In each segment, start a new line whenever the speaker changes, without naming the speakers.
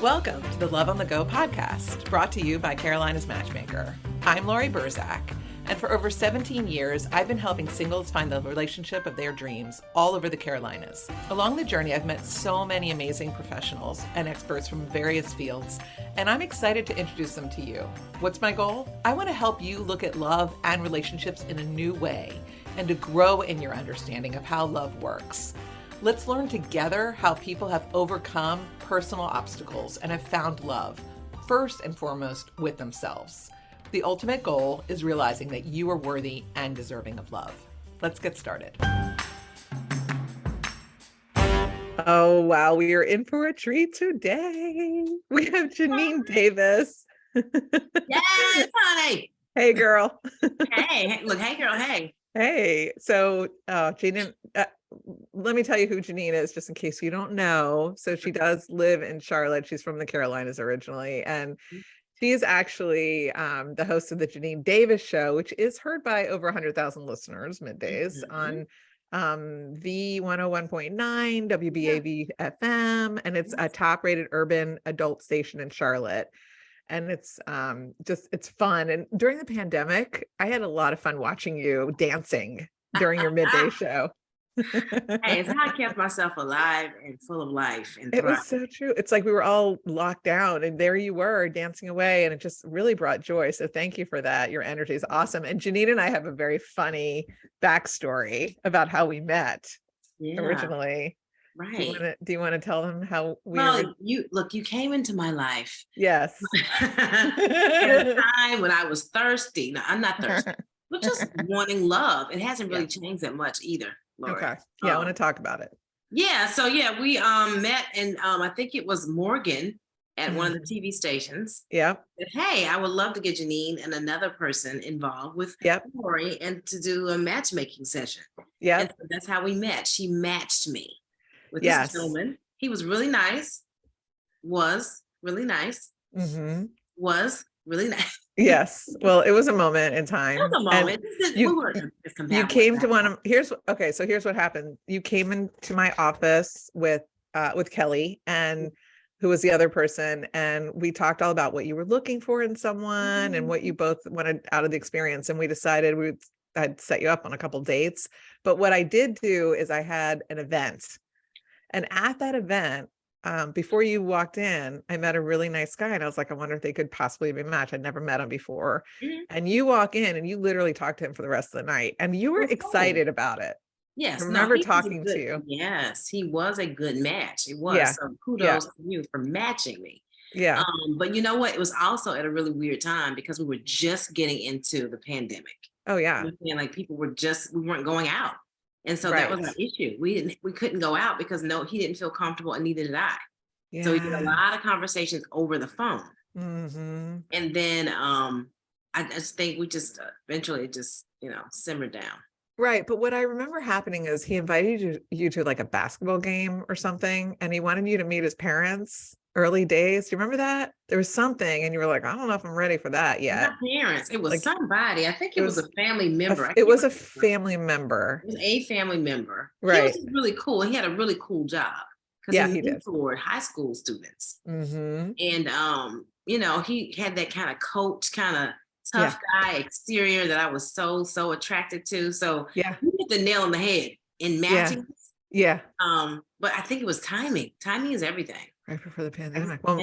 Welcome to the Love on the Go podcast, brought to you by Carolina's Matchmaker. I'm Laurie Burzak, and for over 17 years, I've been helping singles find the relationship of their dreams all over the Carolinas. Along the journey, I've met so many amazing professionals and experts from various fields, and I'm excited to introduce them to you. What's my goal? I want to help you look at love and relationships in a new way and to grow in your understanding of how love works. Let's learn together how people have overcome personal obstacles and have found love, first and foremost with themselves. The ultimate goal is realizing that you are worthy and deserving of love. Let's get started. Oh, wow. We are in for a treat today. We have Janine Davis.
Yes, honey.
Hey, girl.
Hey, look, hey, girl, hey.
Hey. So, Janine, let me tell you who Janine is, just in case you don't know. So she does live in Charlotte. She's from the Carolinas originally. And she is actually the host of the Janine Davis Show, which is heard by over 100,000 listeners middays on V101.9 WBAV-FM. And it's a top-rated urban adult station in Charlotte. And it's it's fun. And during the pandemic, I had a lot of fun watching you dancing during your midday show.
Hey, it's how I kept myself alive and full of life. And
it was so true. It's like we were all locked down and there you were dancing away, and it just really brought joy. So thank you for that. Your energy is awesome. And Janine and I have a very funny backstory about how we met originally.
Right.
Do you want to tell them how we
you came into my life.
Yes.
At a time when I was thirsty. No, I'm not thirsty, but just wanting love. It hasn't really changed that much either. Laurie.
Okay. Yeah, I want to talk about it.
Yeah. So we met, and I think it was Morgan at one of the TV stations.
Yeah.
Said, hey, I would love to get Janine and another person involved with Laurie and to do a matchmaking session. Yeah. So that's how we met. She matched me with this gentleman. He was really nice. Was really nice. Was really nice.
Yes. Well, it was a moment in time.
It was a moment.
You came to one of here's what happened. You came into my office with Kelly, and who was the other person, and we talked all about what you were looking for in someone and what you both wanted out of the experience. And we decided I'd set you up on a couple dates. But what I did do is I had an event, and at that event, before you walked in, I met a really nice guy, and I was like, I wonder if they could possibly be a match. I'd never met him before. And you walk in and you literally talked to him for the rest of the night, and you were excited about it.
Yes.
I remember talking to you.
Yes, he was a good match. It was. Yeah. So kudos to you for matching me.
Yeah.
But you know what? It was also at a really weird time because we were just getting into the pandemic.
Oh yeah.
And like we weren't going out. And so that was our issue. We couldn't go out because he didn't feel comfortable, and neither did I. Yeah. So we did a lot of conversations over the phone. And then I just think we just eventually simmered down.
Right. But what I remember happening is he invited you to like a basketball game or something, and he wanted you to meet his parents. Early days. Do you remember that? There was something, and you were like, I don't know if I'm ready for that yet.
My parents. It was like, somebody. I think it was a family member.
It was a family member.
It was a family member.
Right.
He was really cool. He had a really cool job.
Yeah, he did.
For high school students. And he had that kind of coach, kind of tough guy exterior that I was so attracted to. So you hit the nail on the head in matching.
Yeah.
But I think it was timing. Timing is everything.
Right before the pandemic. Well,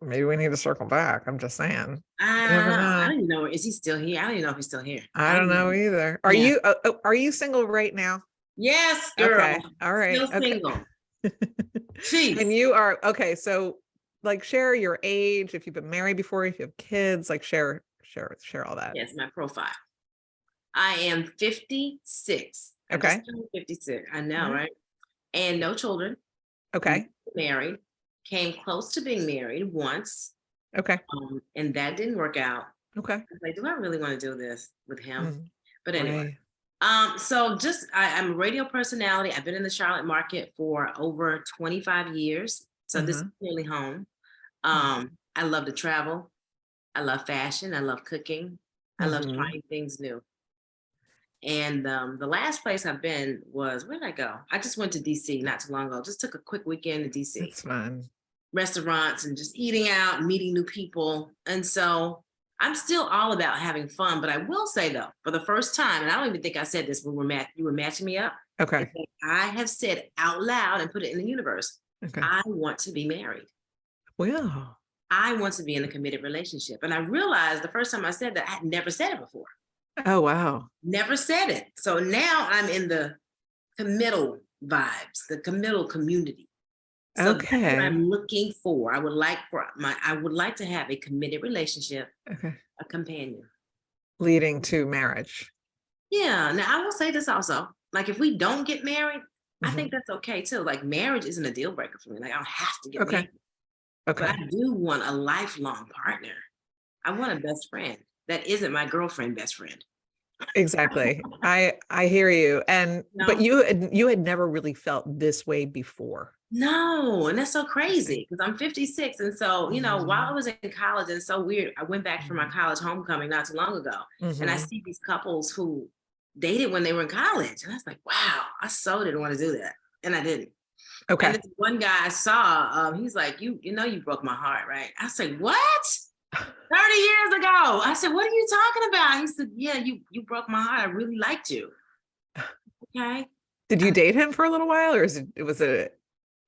maybe we need to circle back. I'm just saying.
I don't even know. Is he still here? I don't even know if he's still here.
I don't know either. Are you single right now?
Yes, girl.
Okay. All right.
Still single.
And you are okay. So, like, share your age. If you've been married before, if you have kids, like, share all that.
Yes, my profile. I am 56.
Okay.
56. I know, right? And no children.
Okay.
Married, came close to being married once.
Okay.
And that didn't work out.
Okay.
I was like, do I really want to do this with him? But anyway, so I'm a radio personality. I've been in the Charlotte market for over 25 years. So this is really home. I love to travel. I love fashion. I love cooking. I love trying things new. And the last place I've been was, where did I go? I just went to DC not too long ago. Just took a quick weekend in DC.
It's fun.
restaurants and just eating out, meeting new people. And so I'm still all about having fun. But I will say though, for the first time, and I don't even think I said this when you were matching me up.
Okay.
I have said out loud and put it in the universe.
Okay.
I want to be married.
Well,
I want to be in a committed relationship. And I realized the first time I said that, I had never said it before.
oh, wow.
Never said it. So now I'm in the committal vibes, the committal community. So that's what I'm looking for. I would like to have a committed relationship, a companion.
Leading to marriage.
Yeah. Now I will say this also. Like if we don't get married, I think that's okay too. Like marriage isn't a deal breaker for me. Like I don't have to get married. But I do want a lifelong partner. I want a best friend that isn't my girlfriend best friend.
Exactly. I hear you. And but you had never really felt this way before.
No, and that's so crazy because I'm 56. And so, you know, while I was in college, and it's so weird, I went back for my college homecoming not too long ago. And I see these couples who dated when they were in college. And I was like, wow, I so didn't want to do that. And I didn't. Okay. And this one guy I saw, he's like, you know, you broke my heart, right? I said, what? 30 years ago. I said, what are you talking about? He said, yeah, you broke my heart. I really liked you. Okay. Did
you date him for a little while, or was it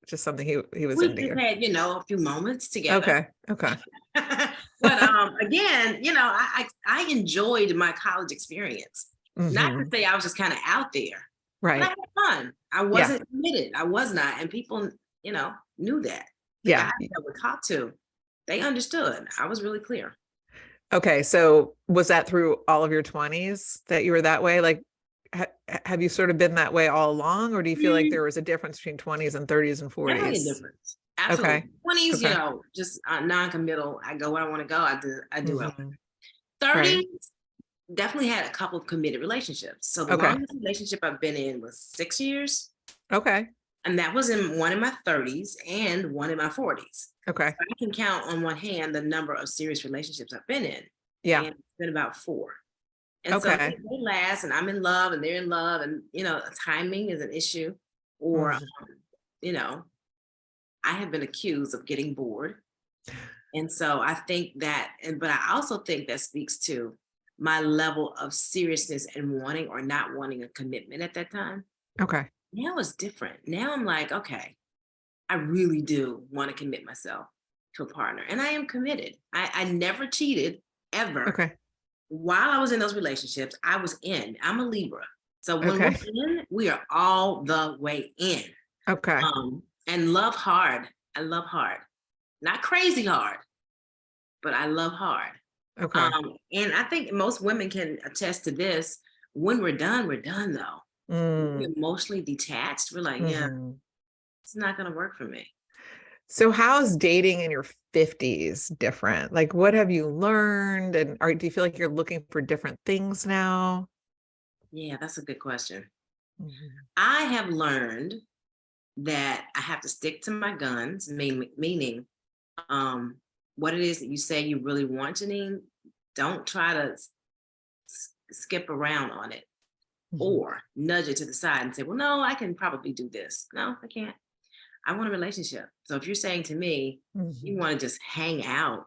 just something he was into?
We just had, you know, a few moments together.
Okay.
But again, you know, I enjoyed my college experience. Not to say I was just kind of out there.
Right.
But I had fun. I wasn't committed. I was not. And people, you know, knew that. The guys that we talked to, they understood. I was really clear.
Okay. So was that through all of your 20s that you were that way? Like, have you sort of been that way all along, or do you feel like there was a difference between 20s and 30s and 40s?
Definitely a difference. Absolutely. Okay. 20s, you know, just non-committal. I go where I want to go. I do it. 30s, definitely had a couple of committed relationships. So the longest relationship I've been in was 6 years. Okay. And that was one in my 30s and one in my 40s. Okay. So I can count on one hand the number of serious relationships I've been in. Yeah. And it's been about 4. And so they last, and I'm in love, and they're in love, and you know, timing is an issue. Or, you know, I have been accused of getting bored, and so I think that, but I also think that speaks to my level of seriousness and wanting or not wanting a commitment at that time. Okay. Now it's different. Now I'm like, okay, I really do want to commit myself to a partner, and I am committed. I never cheated ever. Okay. While I was in those relationships, I was in. I'm a Libra. So when we're in, we are all the way in. Okay. And love hard. I love hard. Not crazy hard, but I love hard. Okay. And I think most women can attest to this. When we're done though. We're emotionally detached. We're like, yeah, it's not going to work for me. So how's dating in your 50s different? Like, what have you learned? And do you feel like you're looking for different things now? Yeah, that's a good question. I have learned that I have to stick to my guns, meaning what it is that you say you really want, Janine, don't try to skip around on it or nudge it to the side and say, well, no, I can probably do this. No, I can't. I want a relationship. So if you're saying to me, you want to just hang out,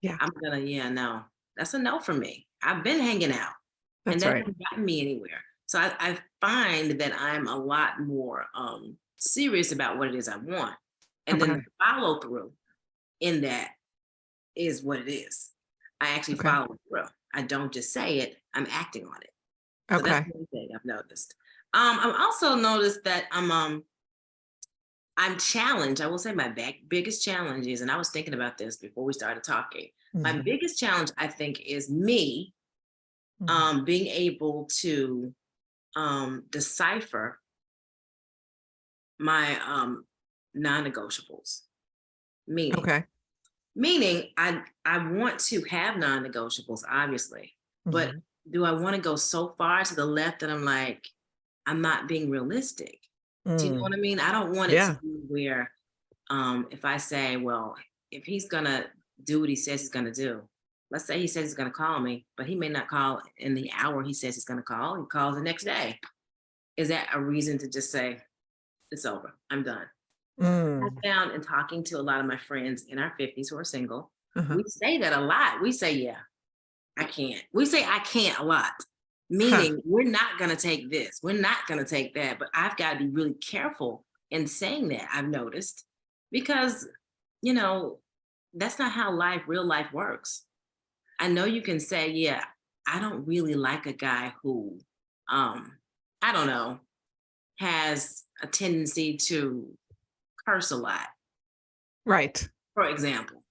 I'm gonna, no, that's a no for me. I've been hanging out, and that hasn't gotten me anywhere. So I find that I'm a lot more serious about what it is I want, and then the follow through in that is what it is. I actually follow through. I don't just say it; I'm acting on it. So that's one thing I've noticed. I've also noticed that I'm challenged. I will say my biggest challenge is, and I was thinking about this before we started talking. My biggest challenge, I think, is me being able to decipher my non-negotiables. Meaning I want to have non-negotiables, obviously, but do I want to go so far to the left that I'm like, I'm not being realistic? Do you know what I mean? I don't want it to be where if I say, well, if he's gonna do what he says he's gonna do, let's say he says he's gonna call me, but he may not call in the hour he says he's gonna call, he calls the next day. Is that a reason to just say, it's over, I'm done? I found in talking to a lot of my friends in our 50s who are single, we say that a lot. We say, yeah, I can't. We say I can't a lot, meaning we're not going to take this. We're not going to take that. But I've got to be really careful in saying that, I've noticed, because, you know, that's not how real life works. I know you can say, yeah, I don't really like a guy who, I don't know, has a tendency to curse a lot,
Right.
for example.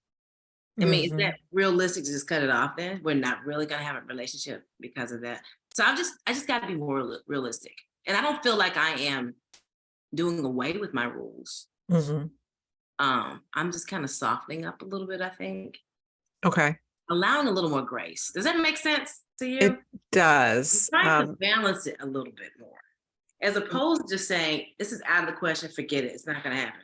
I mean, is that realistic to just cut it off then? We're not really going to have a relationship because of that. So I just got to be more realistic. And I don't feel like I am doing away with my rules. I'm just kind of softening up a little bit, I think.
Okay.
Allowing a little more grace. Does that make sense to you?
It does.
I'm trying to balance it a little bit more, as opposed to just saying, this is out of the question, forget it. It's not going to happen.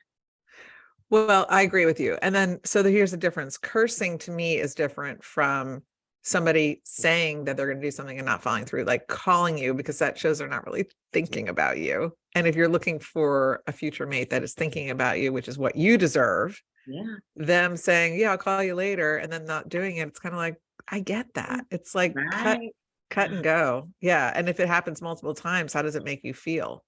Well, I agree with you. And then, so here's the difference. Cursing to me is different from somebody saying that they're going to do something and not following through, like calling you, because that shows they're not really thinking about you. And if you're looking for a future mate that is thinking about you, which is what you deserve, them saying, yeah, I'll call you later, and then not doing it, it's kind of like, I get that. It's like cut and go. Yeah. And if it happens multiple times, how does it make you feel?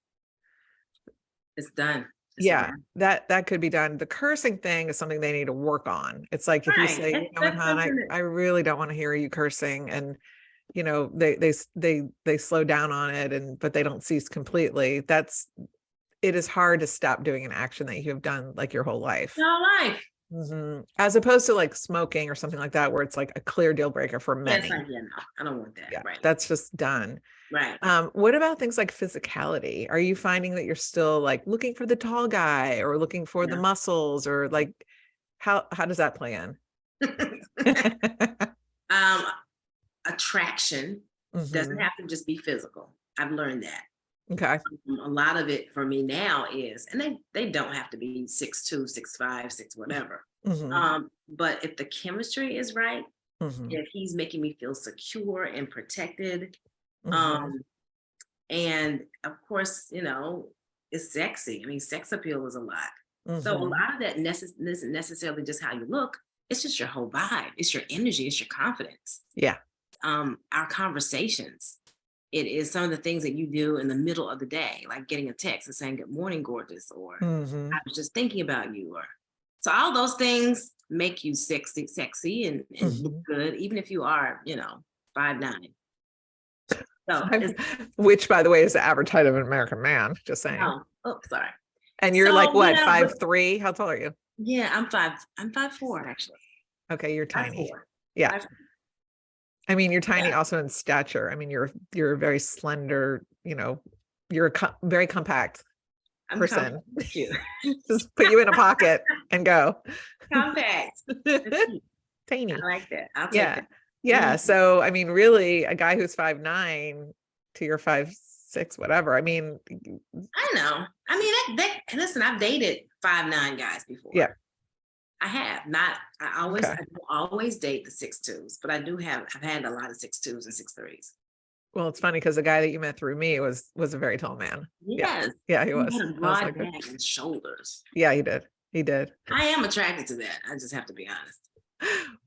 It's done.
Yeah, that could be done. The cursing thing is something they need to work on. It's like, if you say, you know what, hon, I really don't want to hear you cursing, and you know, they slow down on it, but they don't cease completely. It is hard to stop doing an action that you have done like your whole life. As opposed to like smoking or something like that, where it's like a clear deal breaker for many.
No, I don't want that.
Yeah,
right.
That's just done.
Right.
What about things like physicality? Are you finding that you're still like looking for the tall guy, or looking for the muscles, or like how does that play in?
Attraction doesn't have to just be physical. I've learned that.
Okay.
A lot of it for me now is, and they don't have to be 6'2", 6'5", 6 whatever. But if the chemistry is right, if he's making me feel secure and protected, and of course, you know, it's sexy. I mean, sex appeal is a lot. So a lot of that isn't necessarily just how you look. It's just your whole vibe. It's your energy. It's your confidence.
Yeah.
Our conversations. It is some of the things that you do in the middle of the day, like getting a text and saying, good morning, gorgeous, or I was just thinking about you. Or so all those things make you sexy and look good, even if you are, you know, 5'9". So
which, by the way, is the average height of an American man, just saying.
Oh, sorry.
And you're like what, 5'3"? How tall are you?
Yeah, I'm 5'4", actually.
Okay, you're tiny.
5'4".
Yeah.
5'4".
I mean, you're tiny also in stature. I mean, you're very slender, you know, you're a very compact person. Just put you in a pocket and go.
Compact.
Tiny.
I like that. I'll take that.
Yeah. So, I mean, really a guy who's 5'9" to your 5'6", whatever. I mean,
I know. I mean, listen, I've dated 5'9" guys before.
Yeah.
I have not. I don't always date the 6'2s, but I've had a lot of 6'2s and 6'3s.
Well, it's funny because the guy that you met through me was a very tall man.
Yes.
Yeah, he was.
He had a broad back and shoulders.
Yeah, he did.
I am attracted to that. I just have to be honest.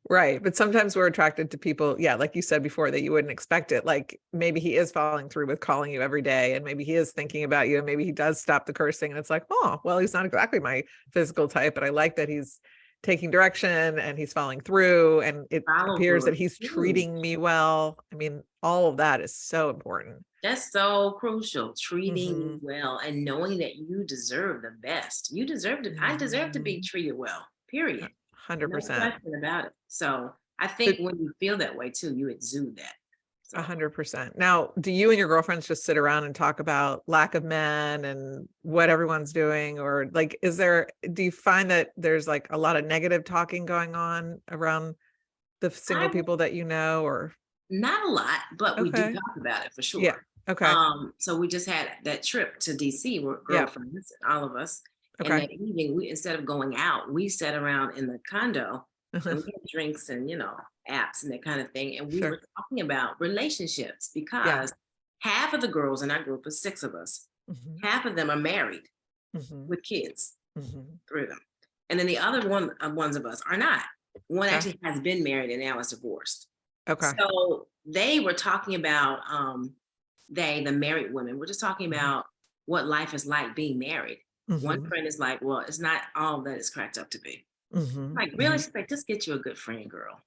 Right. But sometimes we're attracted to people, like you said before, that you wouldn't expect it. Like maybe he is following through with calling you every day, and maybe he is thinking about you, and maybe he does stop the cursing, and it's like, oh, well, he's not exactly my physical type, but I like that he's taking direction and he's following through, and it appears that he's treating me well. I mean, all of that is so important.
That's so crucial. Treating you well and knowing that you deserve the best. You deserve to. I deserve to be treated well. Period.
100%.
No question about it. So I think when you feel that way too, you exude that.
100%. Now, do you and your girlfriends just sit around and talk about lack of men and what everyone's doing? Or like, do you find that there's like a lot of negative talking going on around the single people that you know, or?
Not a lot, but we do talk about it for sure.
Yeah. Okay.
So we just had that trip to DC with girlfriends, all of us.
Okay.
And that evening, we, instead of going out, we sat around in the condo and we had drinks and, you know, apps and that kind of thing. And we were talking about relationships, because half of the girls in our group, is 6 of us, half of them are married with kids. through them. And then the other ones of us are not. One actually has been married and now is divorced.
Okay.
So they were talking about, the married women, we're just talking about what life is like being married. One friend is like, well, it's not all that it's cracked up to be. Like, really? She's like, just get you a good friend, girl.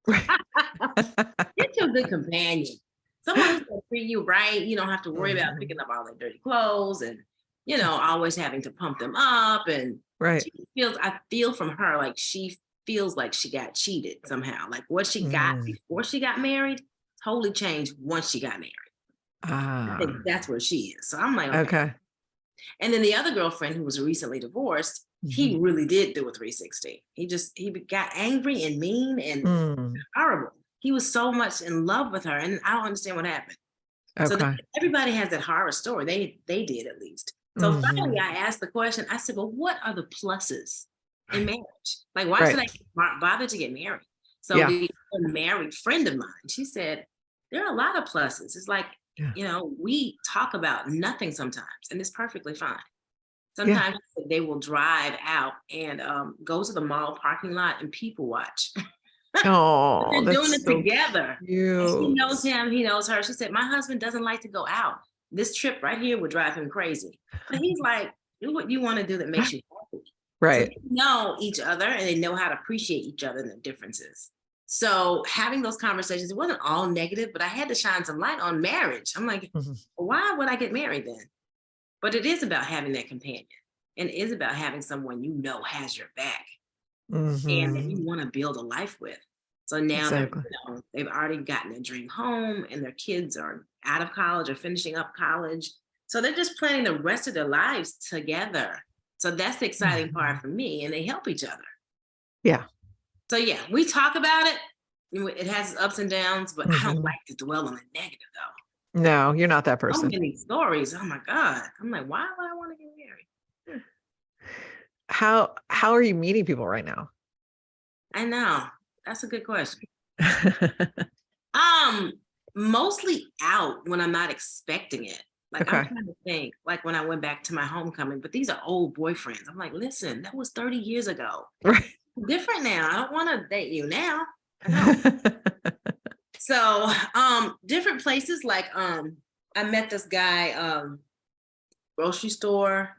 Get you a good companion. Someone who's gonna treat you right. You don't have to worry about picking up all their dirty clothes and, always having to pump them up. And I feel from her like she feels like she got cheated somehow. Like what she got before she got married totally changed once she got married. I think that's where she is. So I'm like, okay. And then the other girlfriend who was recently divorced, he really did do a 360. He got angry and mean and horrible. He was so much in love with her, and I don't understand what happened. So everybody has that horror story. They did, at least. So finally, I asked the question. I said, "Well, what are the pluses in marriage? Like, why should I bother to get married?" So the married friend of mine, she said, "There are a lot of pluses. It's like, we talk about nothing sometimes, and it's perfectly fine. Sometimes they will drive out and go to the mall parking lot and people watch."
Oh,
they're doing it
so
together.
cute.
And she knows him, he knows her. She said, "My husband doesn't like to go out. This trip right here would drive him crazy." But he's like, "Do what you want to do that makes you happy."
Right.
So they know each other and they know how to appreciate each other and their differences. So having those conversations, it wasn't all negative, but I had to shine some light on marriage. I'm like, why would I get married then? But it is about having that companion, and it is about having someone has your back and that you want to build a life with. So now they've already gotten a dream home, and their kids are out of college or finishing up college. So they're just planning the rest of their lives together. So that's the exciting part for me, and they help each other.
Yeah.
So we talk about it. It has its ups and downs, but I don't like to dwell on the negative though.
No, you're not that person.
So many stories. Oh my God. I'm like, why would I want to get married?
How are you meeting people right now?
I know. That's a good question. Mostly out when I'm not expecting it. Like I'm trying to think, like when I went back to my homecoming, but these are old boyfriends. I'm like, listen, that was 30 years ago.
Right.
Different now. I don't want to date you now. I know. So, different places. Like, I met this guy, grocery store.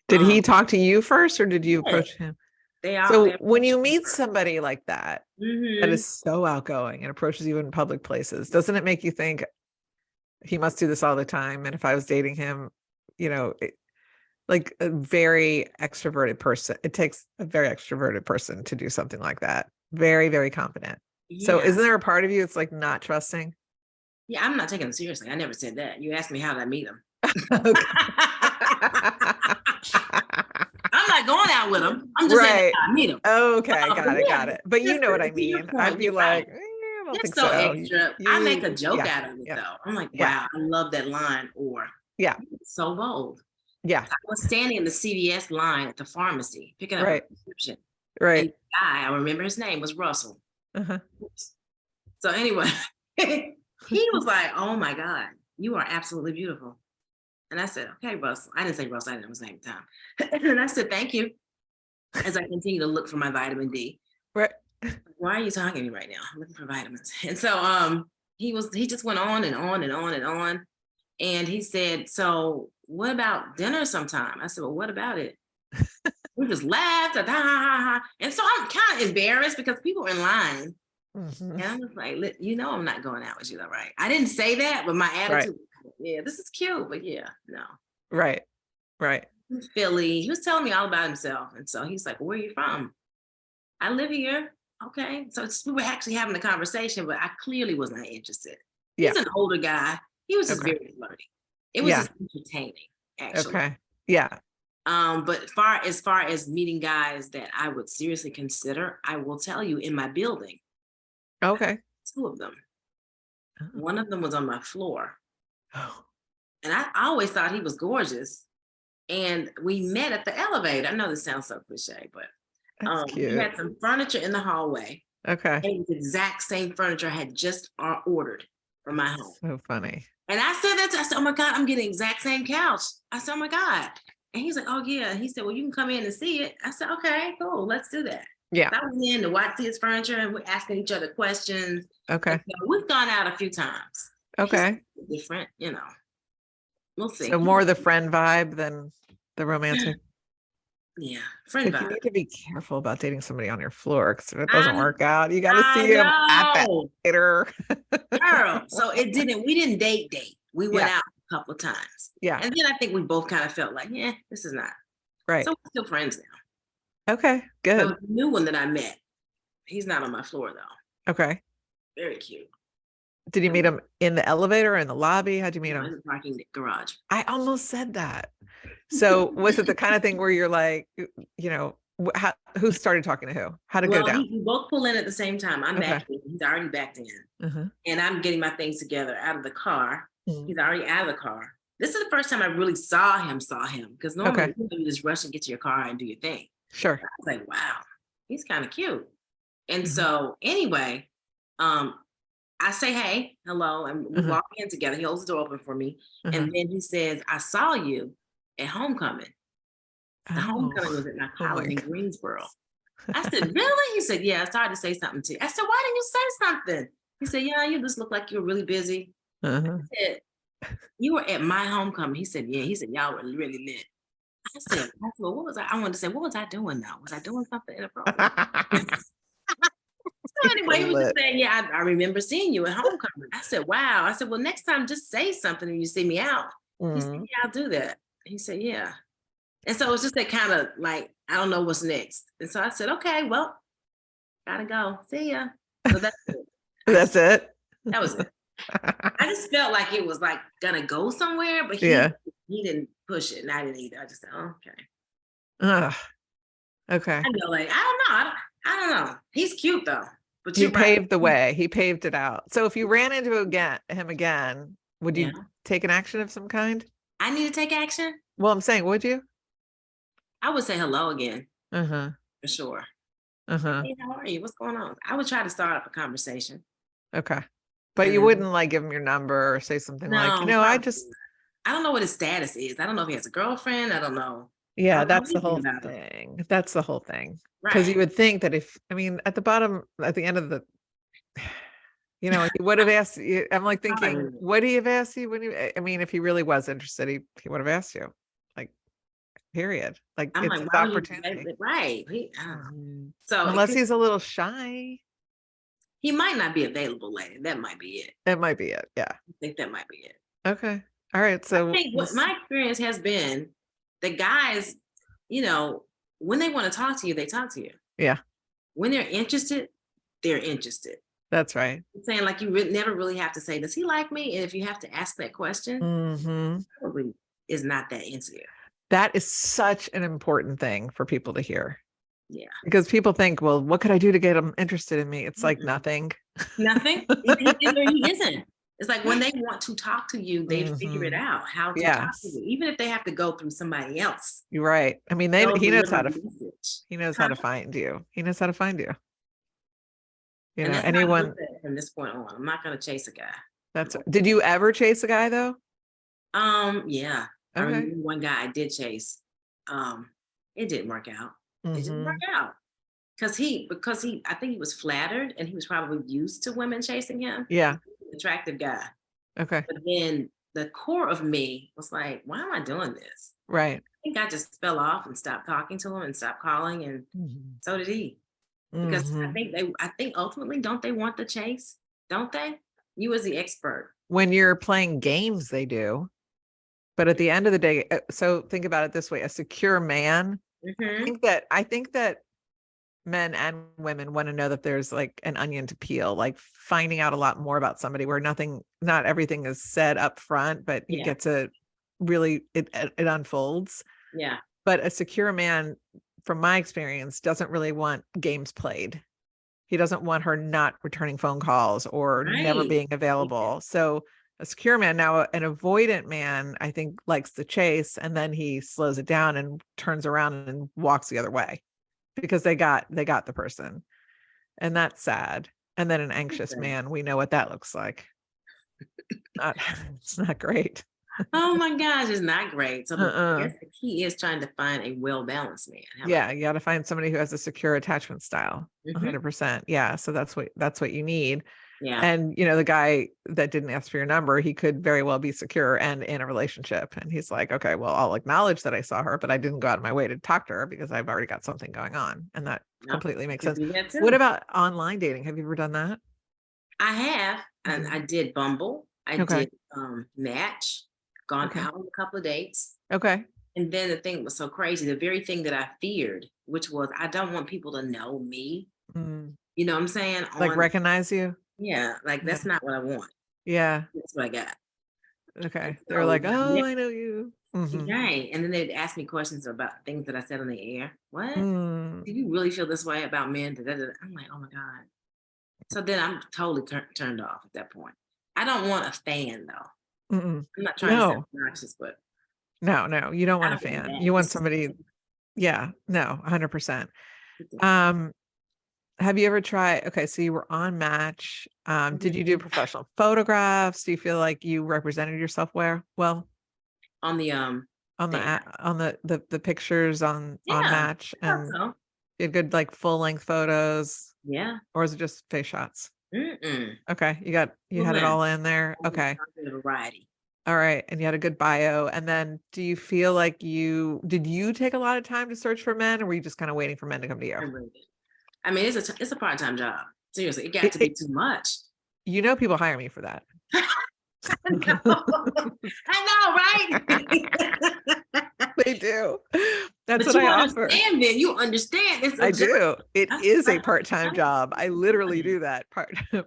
Did he talk to you first, or did you approach him? So when you meet somebody like that, that is so outgoing and approaches you in public places, doesn't it make you think he must do this all the time? And if I was dating him, like a very extroverted person, it takes a very extroverted person to do something like that. Very, very confident. So isn't there a part of you it's like not trusting?
Yeah, I'm not taking him seriously. I never said that. You asked me how did I meet him. I'm not going out with him. I'm just saying how I meet him.
Okay, got it. But you know what I mean. I'd be like, I don't think so.
Extra. I make a joke out of it though. I'm like, wow, I love that line. Or so bold. Yeah. I was standing in the CVS line at the pharmacy picking up a prescription.
Right.
And the guy, I remember his name was Russell. So anyway, he was like, "Oh my God, you are absolutely beautiful." And I said, "Okay, Russell." I didn't say Russell, I didn't know his name at the time. And I said, "Thank you." As I continue to look for my vitamin D. Right. Why are you talking to me right now? I'm looking for vitamins. And so he just went on and on and on and on. And he said, "So what about dinner sometime?" I said, "Well, what about it?" We just laughed. And so I'm kind of embarrassed because people are in line. And I was like, I'm not going out with you, though, right? I didn't say that, but my attitude, this is cute, but no. Right. Philly. He was telling me all about himself. And so he's like, "Where are you from?" "I live here." Okay. So we were actually having a conversation, but I clearly was not interested. He's an older guy. He was just very flirty. It was just entertaining, actually. Okay. Yeah. But as far as meeting guys that I would seriously consider, I will tell you in my building. Okay. 2 of them. One of them was on my floor. Oh. And I always thought he was gorgeous. And we met at the elevator. I know this sounds so cliche, but we had some furniture in the hallway. Okay. And the exact same furniture I had just ordered from my home.
So funny.
And I said that I said, "Oh my God, I'm getting the exact same couch." I said, "Oh my God." And he's like, oh yeah. He said, well, you can come in and see it. I said, okay, cool. Let's do that.
Yeah.
So I went in to watch his furniture and we're asking each other questions.
Okay.
So we've gone out a few times.
Okay.
He's different, we'll see.
So more the friend vibe than the romantic.
Yeah. Friend
But you
vibe.
need to be careful about dating somebody on your floor because if it doesn't work out, you got to see him at that later.
Girl. So we didn't date. We went
Yeah.
out a couple of times.
Yeah.
And then I think we both kind of felt like, yeah, this is not.
Right.
So we're still friends now.
Okay. Good.
So the new one that I met, he's not on my floor though.
Okay.
Very cute.
Did you meet him in the elevator or in the lobby? How'd you meet him?
In the parking garage.
I almost said that. So was it the kind of thing where you're like, who started talking to who? How'd it go down?
We both pull in at the same time. I'm back in. He's already backed in. And I'm getting my things together out of the car. He's already out of the car. This is the first time I really saw him because normally you just rush and get to your car and do your thing.
Sure.
I was like, wow, he's kind of cute. And so anyway, I say, hey, hello, and we walk in together. He holds the door open for me. And then he says, I saw you at homecoming. The homecoming was at my college in Greensboro. I said, really? He said, yeah, I started to say something to you. I said, why didn't you say something? He said, yeah, you just look like you were really busy. I said, you were at my homecoming. He said, yeah. He said, y'all were really lit. I said, well, what was I? I wanted to say, what was I doing though? Was I doing something inappropriate? So anyway, he was just saying, yeah, I remember seeing you at homecoming. I said, wow. I said, well, next time just say something when you see me out. He said, yeah, I'll do that. He said, yeah. And so it was just that kind of like, I don't know what's next. And so I said, okay, well, gotta go. See ya. So that's it.
That's it.
That was it. I just felt like it was like gonna go somewhere, but he didn't push it, and I didn't either. I just said, oh, okay.
Okay.
I know, like I don't know. He's cute though. But
he paved the way. He paved it out. So if you ran into him again, would you take an action of some kind?
I need to take action.
Well, I'm saying, would you?
I would say hello again. For sure. Hey, how are you? What's going on? I would try to start up a conversation.
Okay. But you wouldn't like give him your number or say something like, I
don't know what his status is. I don't know if he has a girlfriend. I don't know.
Yeah, that's the whole thing. That's the whole thing. Because you would think that at the end of the, he would have asked you. I'm like thinking, would he have asked you if he really was interested, he would have asked you. Like, period. Like, it's an opportunity.
Right. So
unless he's a little shy.
He might not be available later. That might be it.
It might be it. Yeah.
I think that might be it.
Okay. All right. So
I think what my experience has been, the guys, when they want to talk to you, they talk to you.
Yeah.
When they're interested, they're interested.
That's right.
I'm saying like you never really have to say, does he like me? And if you have to ask that question, probably is not that into you.
That is such an important thing for people to hear.
Yeah.
Because people think, well, what could I do to get them interested in me? It's like nothing.
Nothing. He isn't. It's like when they want to talk to you, they figure it out how to talk to you, even if they have to go through somebody else.
You're right. I mean, he knows how to find you. He knows how to find you. Anyone
from this point on, I'm not going to chase a guy.
Did you ever chase a guy though?
Yeah. I remember one guy I did chase. It didn't work out. It didn't work out. Because I think he was flattered and he was probably used to women chasing him.
Yeah.
Attractive guy.
Okay.
But then the core of me was like, why am I doing this?
Right.
I think I just fell off and stopped talking to him and stopped calling, and so did he. Because I think ultimately, don't they want the chase? Don't they? You as the expert.
When you're playing games, they do. But at the end of the day, so think about it this way: a secure man. I think that men and women want to know that there's like an onion to peel, like finding out a lot more about somebody where not everything is said up front, but you get to really, it unfolds.
Yeah.
But a secure man, from my experience, doesn't really want games played. He doesn't want her not returning phone calls or never being available. Yeah. So a secure man, now an avoidant man, I think likes the chase, and then he slows it down and turns around and walks the other way because they got the person, and that's sad. And then an anxious man, we know what that looks like. It's not great.
Oh my gosh, it's not great. So I guess the key is trying to find a well-balanced man.
Yeah, you got to find somebody who has a secure attachment style. 100%. Yeah, so that's what you need.
Yeah.
And the guy that didn't ask for your number, he could very well be secure and in a relationship. And he's like, okay, well, I'll acknowledge that I saw her, but I didn't go out of my way to talk to her because I've already got something going on. And that completely makes sense. What about online dating? Have you ever done that?
I have. And I did Bumble. I did Match, gone out on a couple of dates.
Okay.
And then the thing was so crazy, the very thing that I feared, which was I don't want people to know me. You know what I'm saying?
Like recognize you?
Yeah, like that's not what I want.
Yeah.
That's what I got.
Okay. They're like, oh, I know you.
Right. And then they'd ask me questions about things that I said on the air. What? Do you really feel this way about men? I'm like, oh my God. So then I'm totally turned off at that point. I don't want a fan though. I'm not trying to sound obnoxious, but
no, you don't want a fan. You want somebody. Yeah, no, 100%. Have you ever tried? Okay, so you were on Match. Did you do professional photographs? Do you feel like you represented yourself well?
On the
pictures on Match, and you had good like full length photos.
Yeah.
Or is it just face shots? Okay, you had it all in there. Okay.
Variety.
All right, and you had a good bio. And then, do you feel like did you take a lot of time to search for men, or were you just kind of waiting for men to come to you?
I mean, it's a part-time job. Seriously, it got to be too much.
People hire me for that.
I know, right?
They do. That's what I offer.
Then you understand.
I do. It is a part-time job. I literally do that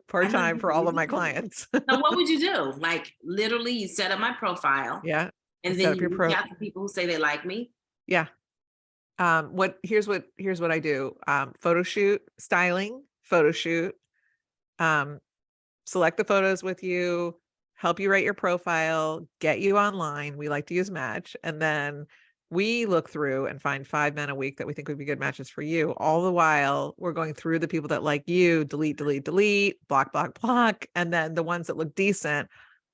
part-time for all of my clients.
So what would you do? Like literally, you set up my profile.
Yeah.
And then you reach out to people who say they like me.
Yeah. Here's what I do. Photo shoot, styling, photo shoot, select the photos with you, help you write your profile, get you online. We like to use Match. And then we look through and find 5 men a week that we think would be good matches for you. All the while we're going through the people that like you, delete, block. And then the ones that look decent,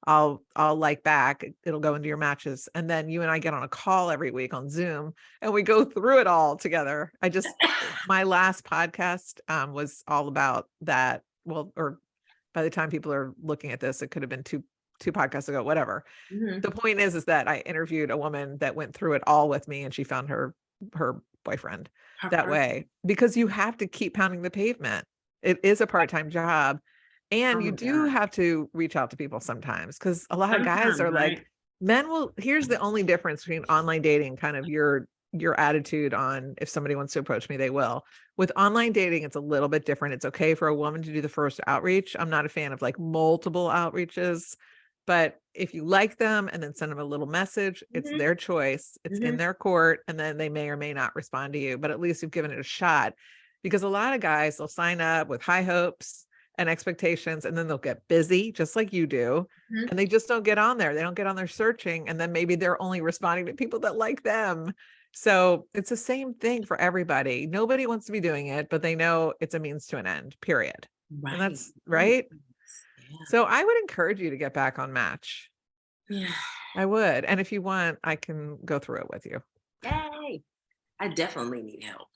I'll like back, it'll go into your matches. And then you and I get on a call every week on Zoom and we go through it all together. My last podcast was all about that. Well, or by the time people are looking at this, it could have been two podcasts ago, whatever. The point is that I interviewed a woman that went through it all with me and she found her boyfriend that way, because you have to keep pounding the pavement. It is a part-time job. And you do have to reach out to people sometimes, because a lot of guys are like, here's the only difference between online dating, kind of your attitude on if somebody wants to approach me, they will. With online dating, it's a little bit different. It's okay for a woman to do the first outreach. I'm not a fan of like multiple outreaches, but if you like them and then send them a little message, it's their choice. It's in their court, and then they may or may not respond to you, but at least you've given it a shot. Because a lot of guys, they'll sign up with high hopes and expectations, and then they'll get busy just like you do. And they just don't get on there. They don't get on there searching. And then maybe they're only responding to people that like them. So it's the same thing for everybody. Nobody wants to be doing it, but they know it's a means to an end, period. Right. And that's right. Yeah. So I would encourage you to get back on Match.
Yeah,
I would. And if you want, I can go through it with you.
Yay. I definitely need help.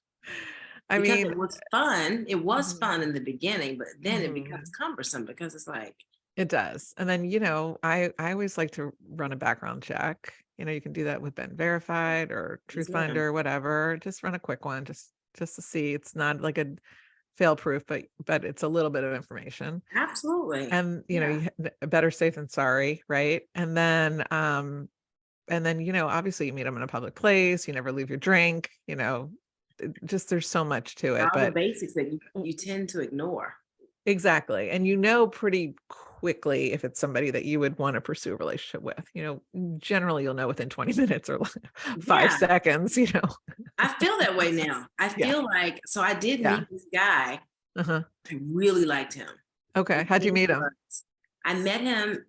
I mean,
it was fun. It was fun in the beginning, but then it becomes cumbersome because it's like.
It does. And then, I always like to run a background check. You can do that with Ben Verified or Truth Finder, whatever. Just run a quick one just to see. It's not like a fail proof, but it's a little bit of information.
Absolutely.
And, better safe than sorry. Right. And then, obviously you meet them in a public place. You never leave your drink, just there's so much to it.
All
but
the basics that you tend to ignore.
Exactly. And pretty quickly if it's somebody that you would want to pursue a relationship with. Generally you'll know within 20 minutes or 5 seconds,
I feel that way now. I feel like, so I did meet this guy. I really liked him.
Okay. How'd you meet him?
I met him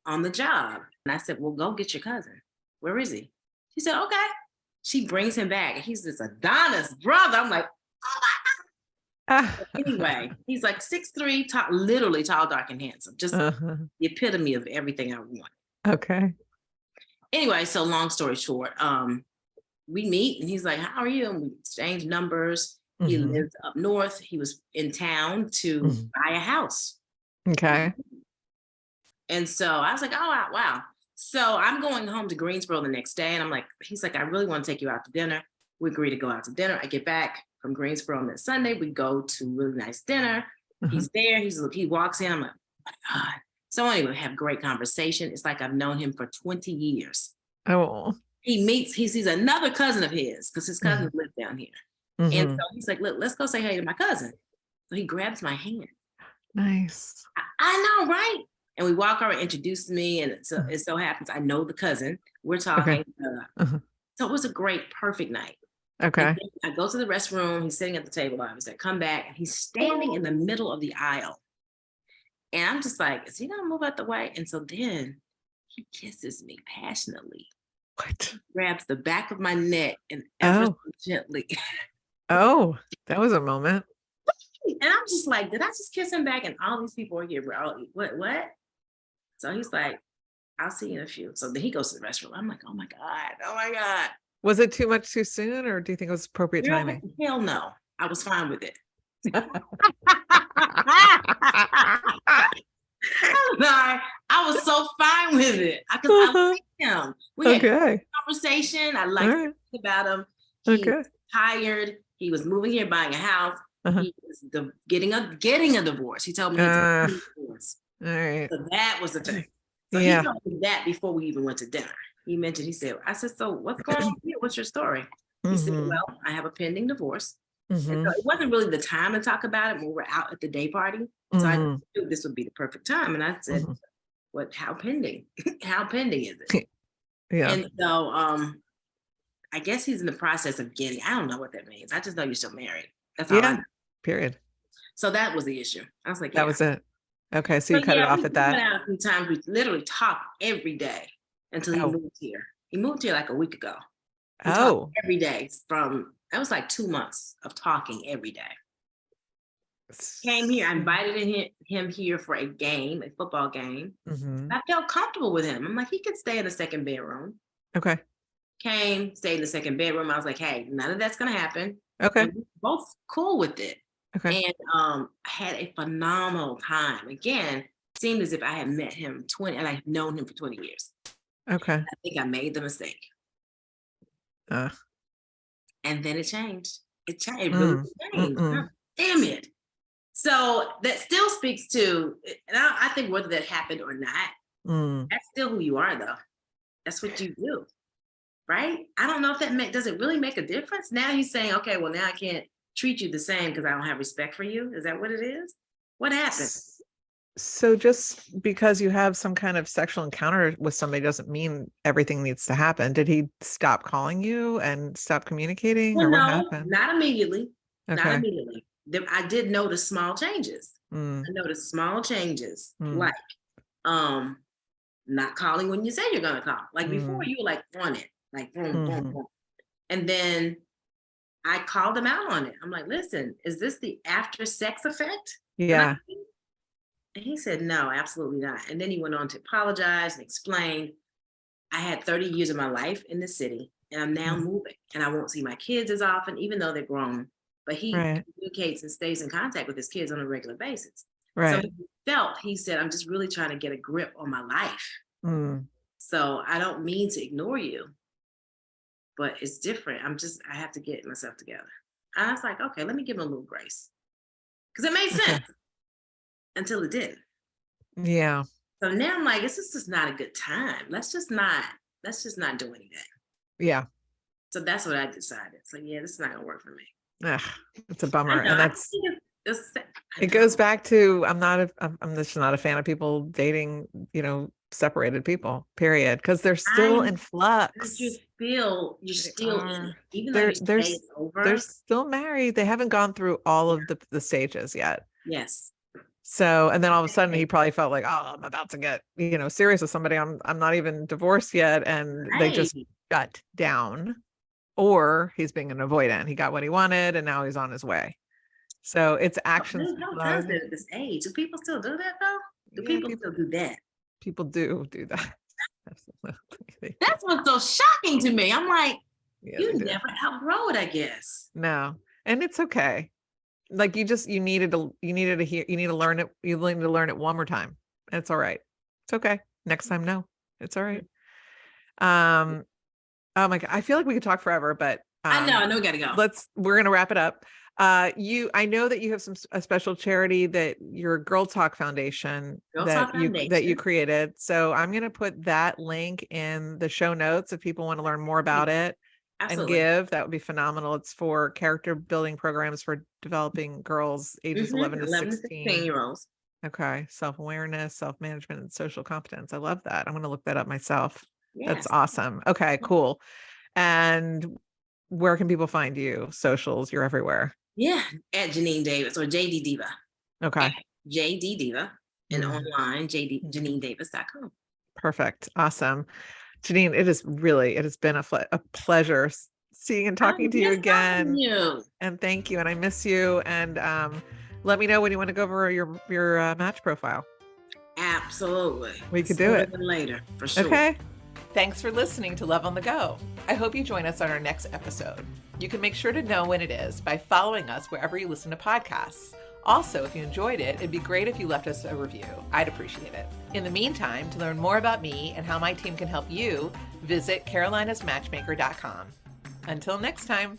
on the job and I said, well, go get your cousin. Where is he? She said, okay. She brings him back and he's this Adonis brother. I'm like, oh my God. Anyway, he's like 6'3", literally tall, dark, and handsome. Just the epitome of everything I want.
Okay.
anyway, so long story short, we meet and he's like, how are you? And we exchange numbers. He lives up north. He was in town to buy a house.
Okay.
And so I was like, oh, wow. So I'm going home to Greensboro the next day. And I'm like, he's like, I really want to take you out to dinner. We agree to go out to dinner. I get back from Greensboro on that Sunday. We go to a really nice dinner. He's there. He walks in. I'm like, oh my God. So anyway, we have great conversation. It's like I've known him for 20 years.
Oh.
He sees another cousin of his because his cousins live down here. And so he's like, look, let's go say hey to my cousin. So he grabs my hand.
Nice.
I know, right? And we walk over, introduces me, and so it so happens I know the cousin. We're talking. So it was a great, perfect night.
Okay.
I go to the restroom. He's sitting at the table. I was like, come back. And he's standing in the middle of the aisle. And I'm just like, is he going to move out the way? And so then he kisses me passionately.
What?
He grabs the back of my neck and ever so gently.
Oh, that was a moment.
And I'm just like, did I just kiss him back? And all these people are here, bro. What? So he's like, I'll see you in a few. So then he goes to the restroom. I'm like, oh my God.
Was it too much too soon, or do you think it was appropriate timing?
Hell no. I was fine with it. I was so fine with it because I like him. We had a conversation. I liked about him. He was tired. He was moving here, buying a house. He was getting a divorce. He told me he was getting a divorce.
All right.
So that was the thing. So he told me that before we even went to dinner. He said, I said, so what's going on here? What's your story? He said, well, I have a pending divorce. And so it wasn't really the time to talk about it when we were out at the day party. So I knew this would be the perfect time. And I said, how pending? How pending is it? And so I guess he's in the process of getting, I don't know what that means. I just know you're still married. That's all I know.
Period.
So that was the issue. I was like,
that was it. Okay. So you cut it off at that.
We went out a few times. We literally talked every day until he moved here. He moved here like a week ago. We talked every day that was like 2 months of talking every day. Came here, I invited him here for a football game. I felt comfortable with him. I'm like, he could stay in the second bedroom.
Okay.
Came, stayed in the second bedroom. I was like, hey, none of that's gonna happen.
Okay.
And we were both cool with it.
Okay.
And I had a phenomenal time. Again, seemed as if I had met him and I've known him for 20 years.
Okay.
I think I made the mistake. And then it changed. It really changed. Damn it. So that still speaks to, and I think whether that happened or not, that's still who you are, though. That's what you do, right? I don't know if does it really make a difference? Now he's saying, okay, well, now I can't treat you the same because I don't have respect for you. Is that what it is? What happened?
So just because you have some kind of sexual encounter with somebody doesn't mean everything needs to happen. Did he stop calling you and stop communicating, or what happened?
Not immediately.
Okay.
Not immediately. I did notice small changes. I noticed small changes, like not calling when you say you're gonna call. Like before, you were like on it, like boom, boom, boom. And then I called him out on it. I'm like, listen, is this the after sex effect?
Yeah.
And he said, no, absolutely not. And then he went on to apologize and explain, I had 30 years of my life in the city and I'm now moving and I won't see my kids as often, even though they're grown. But he communicates and stays in contact with his kids on a regular basis.
Right.
So he said, I'm just really trying to get a grip on my life. So I don't mean to ignore you, but it's different. I have to get myself together. And I was like, okay, let me give him a little grace. Because it made sense until it didn't.
Yeah.
So now I'm like, this is just not a good time. Let's just not do anything.
Yeah.
So that's what I decided. So yeah, this is not gonna work for me.
It's a bummer. And it goes back to, I'm just not a fan of people dating, separated people, period. Because they're still in flux.
You're still in it. Even though
they're still married. They haven't gone through all of the stages yet.
Yes.
So, and then all of a sudden he probably felt like, oh, I'm about to get, serious with somebody. I'm not even divorced yet. And they just shut down, or he's being an avoidant. He got what he wanted and now he's on his way. So it's actions.
At this age, do people still do that though? People still do that?
People do that. Absolutely.
That's what's so shocking to me. I'm like,
Yeah,
you
they do.
never outgrow it, I guess.
No, and it's okay. Like you needed to hear, you need to learn it. You need to learn it one more time. It's all right. It's okay. Next time, no, it's all right. Oh my God, I feel like we could talk forever, but
I know we gotta go.
We're gonna wrap it up. I know that you have a special charity that your GirlTalk Foundation that you created. So I'm gonna put that link in the show notes if people want to learn more about it. Absolutely. And give. That would be phenomenal. It's for character building programs for developing girls ages 11 to 16
year olds.
Okay. Self-awareness, self-management, and social competence. I love that. I'm going to look that up myself. Yes. That's awesome. Okay, cool. And where can people find you? Socials, you're everywhere.
Yeah, at Janine Davis or JD Diva.
Okay.
At JD Diva and online, JanineDavis.com.
Perfect. Awesome. Janine, it has been a pleasure seeing and talking to you again. And thank you. And I miss you. And let me know when you want to go over your match profile.
Absolutely.
We could do it
later for sure.
Okay.
Thanks for listening to Love on the Go. I hope you join us on our next episode. You can make sure to know when it is by following us wherever you listen to podcasts. Also, if you enjoyed it, it'd be great if you left us a review. I'd appreciate it. In the meantime, to learn more about me and how my team can help you, visit carolinasmatchmaker.com. Until next time.